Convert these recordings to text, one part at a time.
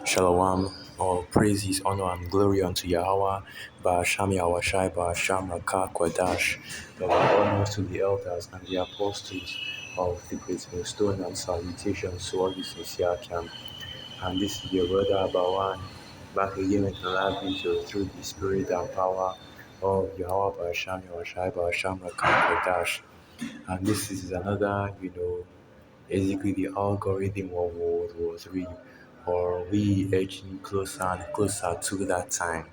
Shalom, all praises, honor, and glory unto Yahweh, Ba'asham Yahushai, Ba'asham Rakah Kwadash, double honors to the elders and the apostles of the great millstone and salutations to all the sincere camp. And this is your brother Abawan, back again with another video through the spirit and power of Yahweh, Ba'asham Yahushai, Ba'asham Rakah Kwadash. And this is another, basically the algorithm of World War III, or we edging closer and closer to that time.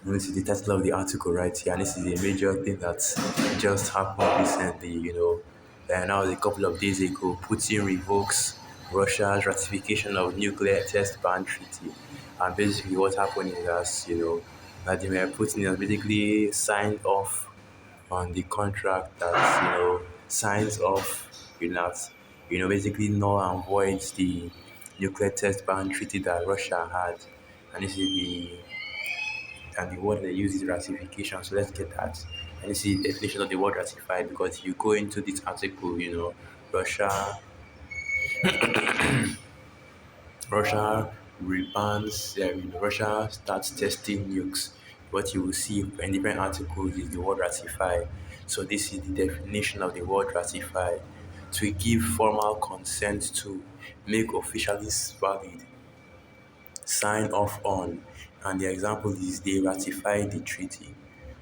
And this is the title of the article right here, and this is a major thing that just happened recently, And now a couple of days ago, Putin revokes Russia's ratification of nuclear test ban treaty. And basically what happened is that, Vladimir Putin has basically signed off on the contract that signs off basically null and voids the nuclear test ban treaty that Russia had, and this is the word they use is ratification. So let's get that. And this is the definition of the word ratified, because if you go into this article, Russia Russia rebans, Russia starts testing nukes. What you will see in different articles is the word ratify. So this is the definition of the word ratify: to give formal consent to, make officially valid, sign off on. And the example is they ratified the treaty.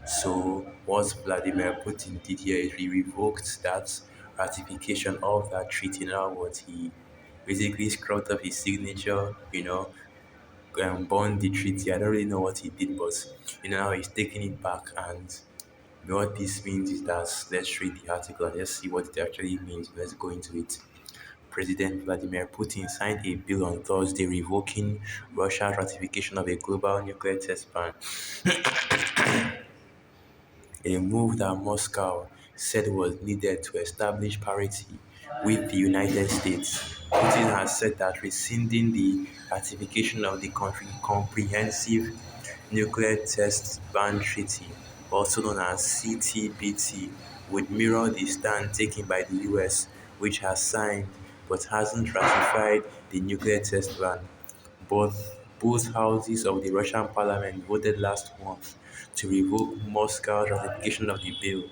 So what Vladimir Putin did here is he revoked that ratification of that treaty. In other words, he basically scrubbed off his signature, burned the treaty. I don't really know what he did, but now he's taking it back. And what this means is that, let's read the article and let's see what it actually means. Let's go into it. President Vladimir Putin signed a bill on Thursday revoking Russia's ratification of a global nuclear test ban, a move that Moscow said was needed to establish parity with the United States. Putin has said that rescinding the ratification of the Comprehensive Nuclear Test Ban Treaty, also known as CTBT, would mirror the stand taken by the US, which has signed but hasn't ratified the nuclear test ban. Both houses of the Russian parliament voted last month to revoke Moscow's ratification of the bill.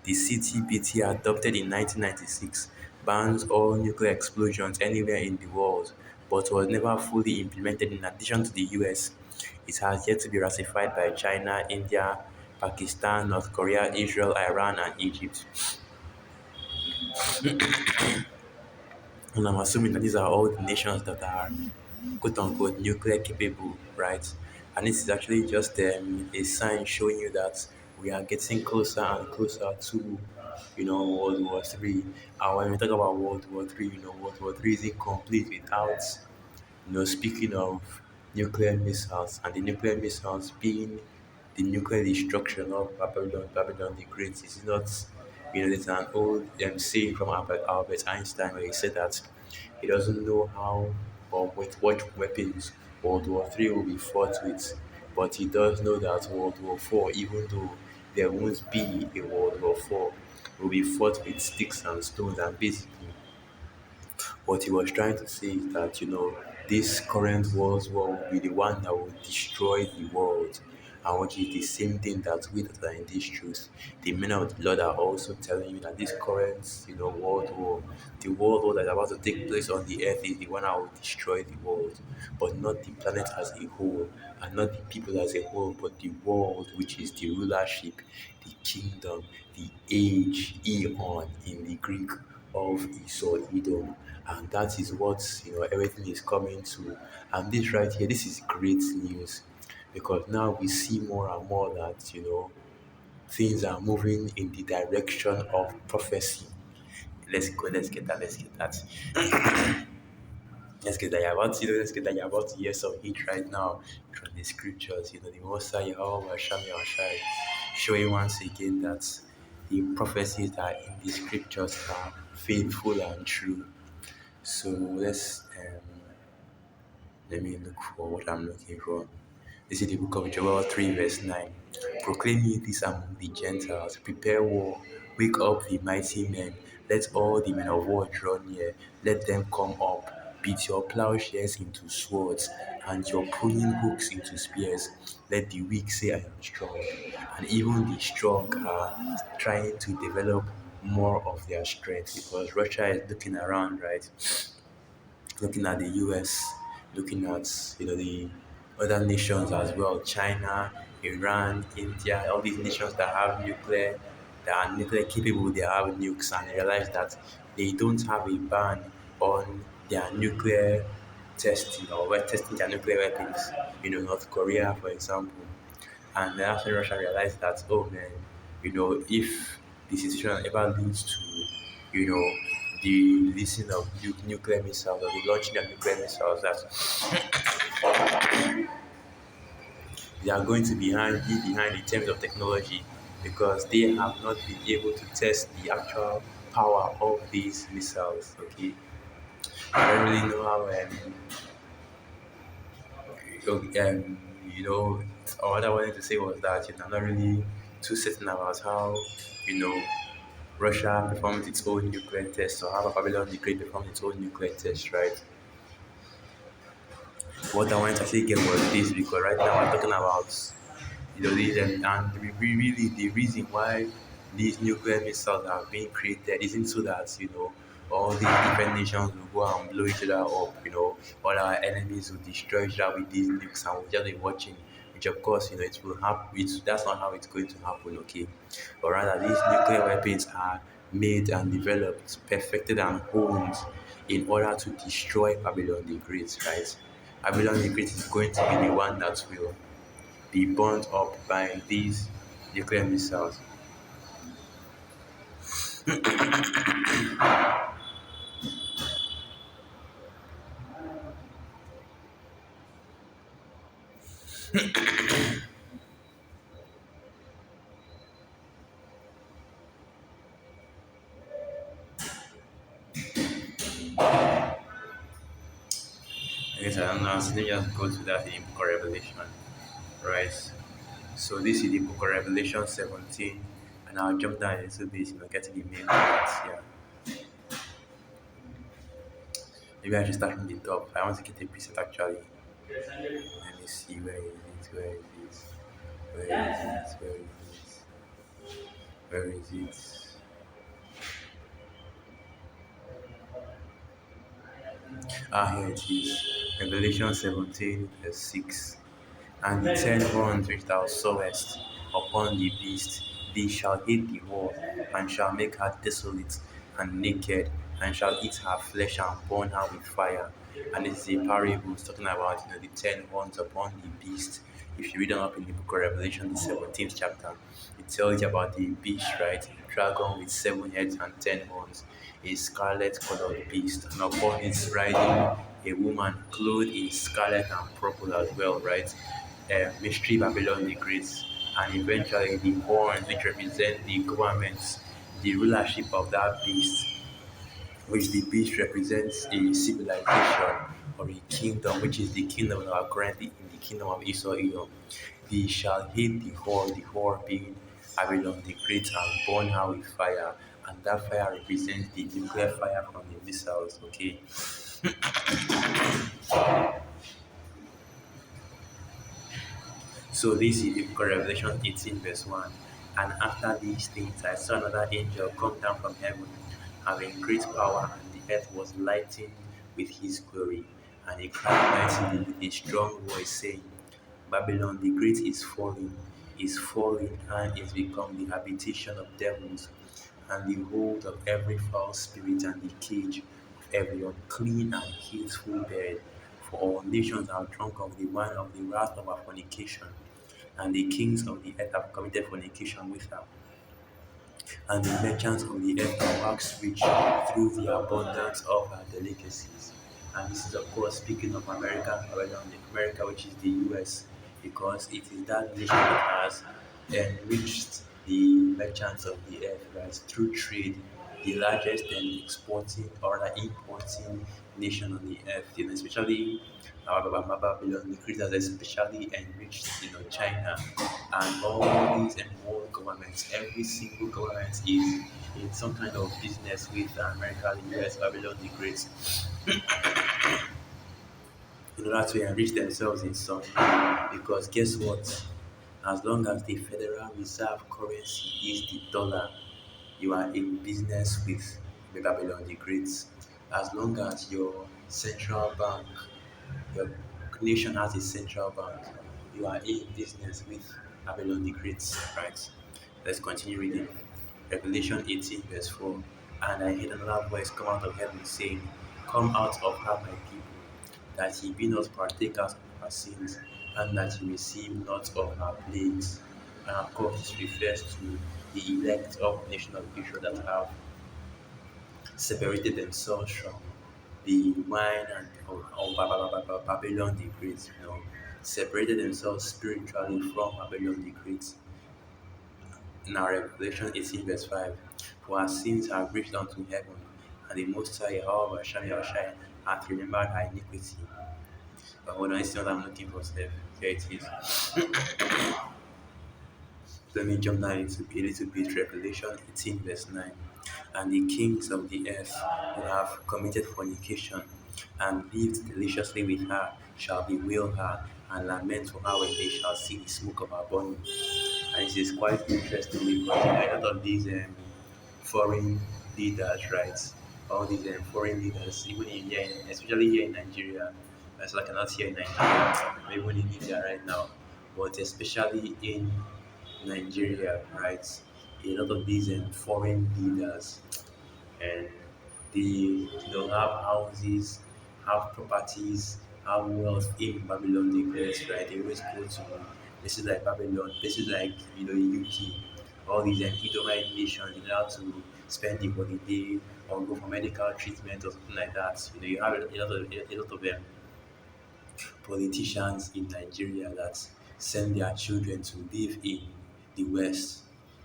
The CTBT, adopted in 1996, bans all nuclear explosions anywhere in the world, but was never fully implemented. In addition to the US, it has yet to be ratified by China, India, Pakistan, North Korea, Israel, Iran, and Egypt. And I'm assuming that these are all the nations that are quote unquote nuclear capable, right? And this is actually just a sign showing you that we are getting closer and closer to, World War Three. And when we talk about World War Three, World War Three isn't complete without, speaking of nuclear missiles, and the nuclear missiles being the nuclear destruction of Babylon the Great. Is not, there's an old saying from Albert Einstein where he said that he doesn't know how or with what weapons World War Three will be fought with, but he does know that World War Four, even though there won't be a World War Four, will be fought with sticks and stones. And basically what he was trying to say is that, this current world war will be the one that will destroy the world. And which is the same thing that we that are in this truth, the men of the Lord are also telling you that this current, world war, the world war that is about to take place on the earth is the one that will destroy the world, but not the planet as a whole, and not the people as a whole, but the world, which is the rulership, the kingdom, the age, Eon in the Greek, of Esau, Edom. And that is what, everything is coming to. And this right here, this is great news, because now we see more and more that, things are moving in the direction of prophecy. Let's go, let's get that, let's get that. Let's get that you're about to, let's get that you're about to hear some heat right now from the scriptures. The Most High Yahweh Shai, showing once again that the prophecies that are in the scriptures are faithful and true. So let me look for what I'm looking for. This is the book of Joel 3, verse 9. Proclaim ye this among the Gentiles, prepare war, wake up the mighty men, let all the men of war draw near, let them come up. Beat your plowshares into swords and your pruning hooks into spears. Let the weak say, I am strong. And even the strong are trying to develop more of their strength because Russia is looking around, right? Looking at the US, looking at the other nations as well, China, Iran, India, all these nations that have nuclear, that are nuclear capable, they have nukes, and they realize that they don't have a ban on their nuclear testing or testing their nuclear weapons. North Korea, for example. And then after Russia realized that, oh man, if the situation ever leads to, the releasing of nuclear missiles or the launching of nuclear missiles, that they are going to be behind in terms of technology because they have not been able to test the actual power of these missiles. Okay, I don't really know how you know, or what I wanted to say was that I'm not really too certain about how, you know, Russia performed its own nuclear test or how Babylon the Great performed its own nuclear test, right? What I wanted to actually get was this because right now we're talking about these and really the reason why these nuclear missiles are being created isn't so that all these different nations will go and blow each other up, all our enemies will destroy each other with these nukes and we'll just be watching, which of course it will happen. That's not how it's going to happen, okay? But rather these nuclear weapons are made and developed, perfected and honed in order to destroy Babylon the Great, right? Babylon the Great is going to be the one that will be burnt up by these nuclear missiles. I guess I don't know. So let me just go to that in Book of Revelation, right? So this is the Book of Revelation 17, and I'll jump down a little bit, get to the main parts. Yeah, maybe I should start from the top. I want to get a preset actually. Let me see where is it? Where is it? Where is it? Where is it? Where is it? Here it is. Revelation 17, verse 6. And the 10 horns which thou sawest upon the beast, they shall hate the whore, and shall make her desolate and naked, and shall eat her flesh and burn her with fire. And this is a parable talking about the 10 horns upon the beast. If you read on up in the book of Revelation, the 17th chapter, it tells you about the beast, right? The dragon with 7 heads and 10 horns, a scarlet colored beast, and upon it riding a woman clothed in scarlet and purple as well, right? Mystery Babylon the Great, and eventually the horns which represent the governments, the rulership of that beast, which the beast represents a civilization or a kingdom, which is the kingdom that are currently in the kingdom of Esau Edom. They shall hate the whore being Babylon the Great, and burn her with fire. And that fire represents the nuclear fire from the missiles, okay? So this is the book of Revelation 18, verse 1. And after these things I saw another angel come down from heaven, having great power, and the earth was lightened with his glory. And he cried mightily with a strong voice, saying, Babylon the great is fallen, and is become the habitation of devils, and the hold of every foul spirit, and the cage of every unclean and hateful bird. For all nations are drunk of the wine of the wrath of our fornication, and the kings of the earth have committed fornication with her. And the merchants of the earth are waxed rich through the abundance of her delicacies. And this is, of course, speaking of America, America, which is the US, because it is that nation that has enriched the merchants of the earth, right, through trade, the largest exporting or importing nation on the earth, especially Babylon, the creators especially enriched, China and all these world governments. Every single government is in some kind of business with America, the US, Babylon the Great, in order to enrich themselves in some way. Because guess what? As long as the Federal Reserve currency is the dollar, you are in business with Babylon the Great. As long as your central bank, your nation has a central bank, you are in business with Babylon the Great, right? Let's continue reading. Revelation 18, verse 4. And I heard another voice come out of heaven saying, Come out of her, my people, that ye be not partakers of her sins, and that ye receive not of her plagues. And of course, this refers to the elect of the nation of Israel that have separated themselves from the wine and of Babylon the Great, separated themselves spiritually from Babylon the Great. In our Revelation 18, verse 5, for our sins have reached unto heaven, and the Most High, however, Shai, hath remembered our iniquity. But hold on, it's not what I'm looking for, Steph. Here it is. Let me jump down a little bit. Revelation 18, verse 9. And the kings of the earth who have committed fornication and lived deliciously with her shall bewail her and lament for her when they shall see the smoke of her burning. And it is quite interesting because a lot of these foreign leaders, right? All these foreign leaders, even in here, especially here in Nigeria, as like not here in Nigeria, maybe even in India right now, but especially in Nigeria, right? A lot of these foreign leaders, and they'll have houses, have properties, have wealth in Babylon the Great, right? They always go to places like Babylon, places like UK, all these Edomite nations in order to spend the holiday or go for medical treatment or something like that. You have a lot of them politicians in Nigeria that send their children to live in the West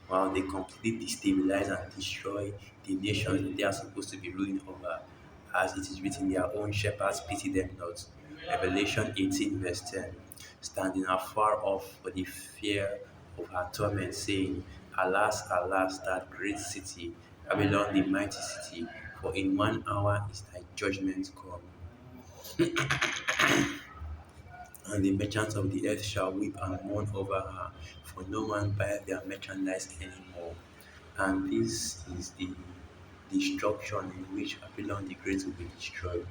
while they completely destabilize and destroy the nations that they are supposed to be ruling over. As it is written, their own shepherds pity them not. Revelation 18, verse 10. Standing afar off for the fear of her torment, saying, Alas, alas, that great city, Babylon the mighty city, for in 1 hour is thy judgment come. And the merchants of the earth shall weep and mourn over her, for no man buyeth their merchandise anymore. And this is the destruction in which Babylon the Great will be destroyed.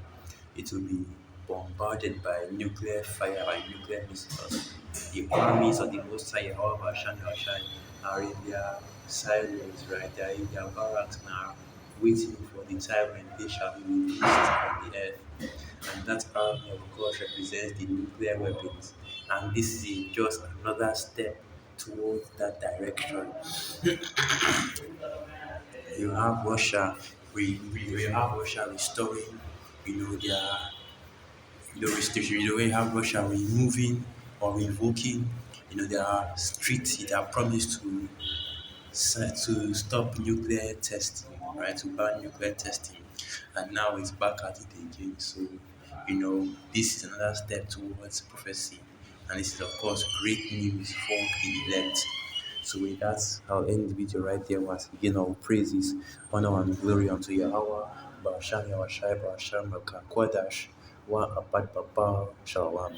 It will be bombarded by nuclear fire, by nuclear missiles. The armies of the Most High, however, Shai, are in their silos, right? They are in their barracks now, waiting for the time when they shall be released on the earth. And that army, of course, represents the nuclear weapons. And this is just another step towards that direction. You have Russia, we have Russia restoring, their, restriction. We have Russia removing or revoking, their strict, their promise to stop nuclear testing, right? To ban nuclear testing, and now it's back at it again. So, this is another step towards prophecy, and this is, of course, great news for the elect. So, with that, I'll end the video right there. Once again, all praises, honor, and glory unto Yahweh, Basham Yawashai, Basham Kodash, Wa Abad Baba, Shalom.